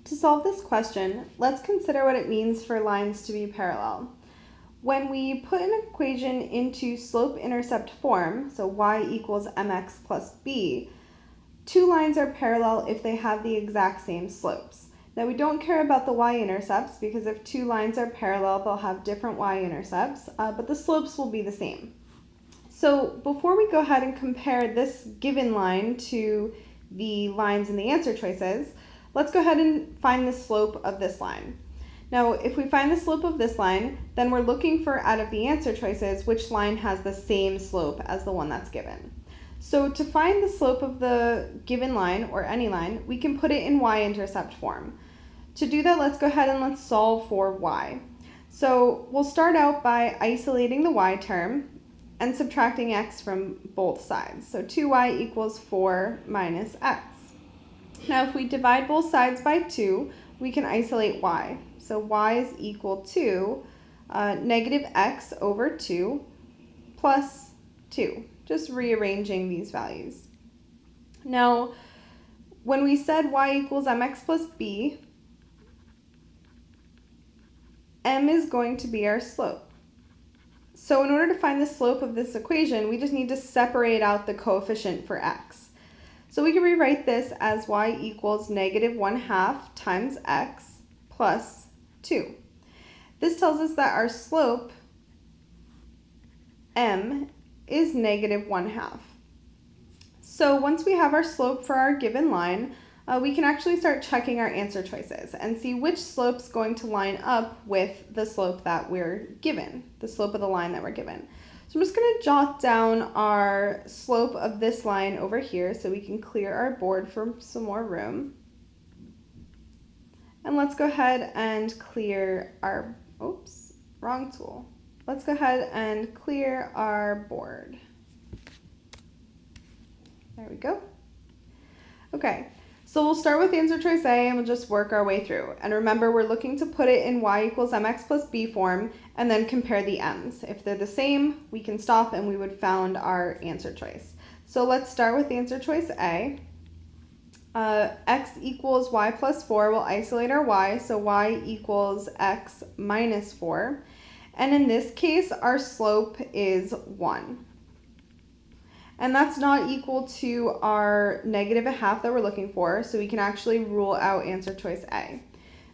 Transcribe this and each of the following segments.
To solve this question, let's consider what it means for lines to be parallel. When we put an equation into slope-intercept form, so y equals mx plus b, two lines are parallel if they have the exact same slopes. Now we don't care about the y-intercepts because if two lines are parallel, they'll have different y-intercepts, but the slopes will be the same. So before we go ahead and compare this given line to the lines in the answer choices, let's go ahead and find the slope of this line. Now, if we find the slope of this line, then we're looking for, out of the answer choices, which line has the same slope as the one that's given. So to find the slope of the given line, or any line, we can put it in y-intercept form. To do that, let's go ahead and let's solve for y. So we'll start out by isolating the y term and subtracting x from both sides. So 2y equals 4 minus x. Now if we divide both sides by 2, we can isolate y. So y is equal to negative x over 2 plus 2. Just rearranging these values. Now, when we said y equals mx plus b, m is going to be our slope. So in order to find the slope of this equation, we just need to separate out the coefficient for x. So we can rewrite this as y equals negative 1/2 times x plus 2. This tells us that our slope, m, is negative 1/2. So once we have our slope for our given line, we can actually start checking our answer choices and see which slope's going to line up with the slope that we're given, the slope of the line that we're given. So I'm just going to jot down our slope of this line over here so we can clear our board for some more room. And let's go ahead and clear our, oops, wrong tool. Let's go ahead and clear our board. There we go. Okay, so we'll start with answer choice A and we'll just work our way through. And remember, we're looking to put it in y equals mx plus b form and then compare the m's. If they're the same, we can stop and we would found our answer choice. So let's start with answer choice A. X equals y plus 4, we'll isolate our y, so y equals x minus 4. And in this case, our slope is 1. And that's not equal to our negative 1/2 that we're looking for, so we can actually rule out answer choice A.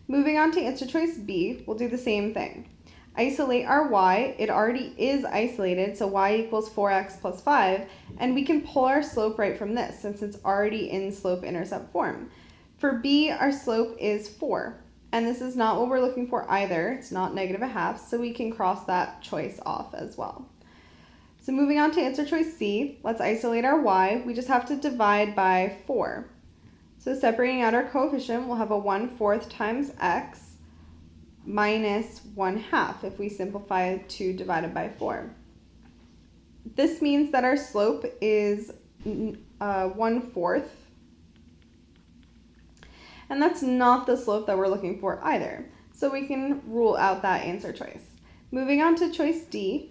Moving on to answer choice B, we'll do the same thing. Isolate our y, it already is isolated, so y equals 4x plus 5, and we can pull our slope right from this since it's already in slope-intercept form. For B, our slope is 4, and this is not what we're looking for either. It's not negative 1/2, so we can cross that choice off as well. So moving on to answer choice C, let's isolate our y. We just have to divide by 4. So separating out our coefficient, we'll have a 1/4 times x minus 1/2 if we simplify 2 divided by 4. This means that our slope is 1/4. And that's not the slope that we're looking for either. So we can rule out that answer choice. Moving on to choice D.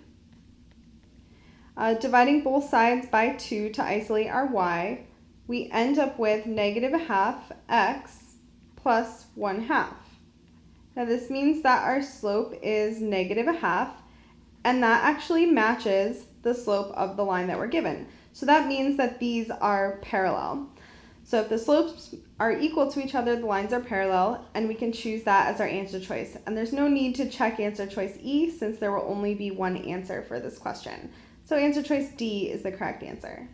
Dividing both sides by 2 to isolate our y, we end up with negative 1/2 x plus 1/2. Now this means that our slope is negative 1/2, and that actually matches the slope of the line that we're given. So that means that these are parallel. So if the slopes are equal to each other, the lines are parallel, and we can choose that as our answer choice. And there's no need to check answer choice E since there will only be one answer for this question. So answer choice D is the correct answer.